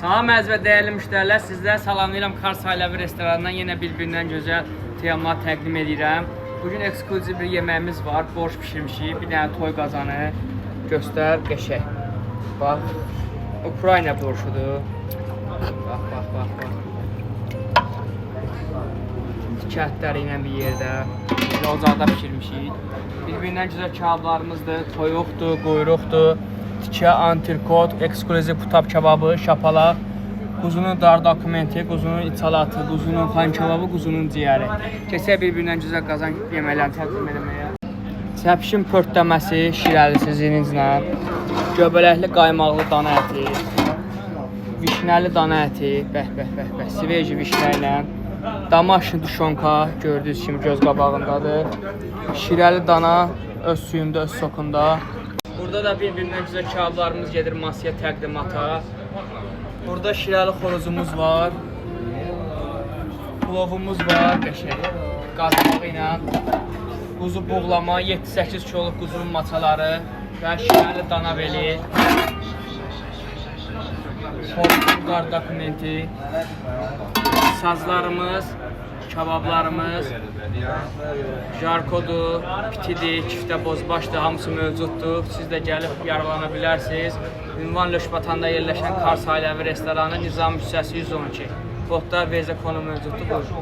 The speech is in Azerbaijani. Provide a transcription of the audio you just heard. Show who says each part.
Speaker 1: Salam əziz və dəyərli müştərilər, sizlərə salamlayıram Kars Ailəvi restoranından yenə bir-birindən gözəl teyalar təqdim edirəm. Bugün ekskluziv bir yeməyimiz var, borş pişirmişik, bir dənə toy qazanı, göstər, qəşək. Bax, Ukrayna borşudur. Bax. Kətləri ilə bir yerdə, ocaqda pişirmişik. Bir-birindən gözəl kebablarımızdır, toyuqdur, quyruqdur. Tikə, antrikot, ekskluziv putab kebabı, şapalaq, quzunun dar dokumenti, quzunun içalatı, quzunun xan kebabı, quzunun ciyəri. Keçək bir-birindən güzel qazan yeməklərini təqdim etməyə. Səpişin pörtləməsi, şirəlisi, zirinclə, göbələkli qaymaqlı dana əti, vişnəli dana əti, bəh, siveji vişnə ilə, damaşın duşonka, gördüyünüz kimi göz qabağındadır, şirəli dana öz suyunda, öz sokunda. Burada da bir-birindən güzel kebablarımız gedir masaya təqdimata. Burada şirəli xoruzumuz var. Plovumuz var, qəşəng. Qazmağı ilə. Quzu buğlama, 7-8 kiloluq quzunun maçaları və şirəli dana beli. Xoruzun qar dokumenti. Sazlarımız, kebablarımız, jarkodur, pitidir, kiftə bozbaşdır, hamısı mövcuddur. Siz də gəlib yaralana bilərsiniz. Ünvan Löşbatanda yerləşən Kars Ailəvi restoranı Nizam küçəsi 112. Kodda Veza konu mövcuddur.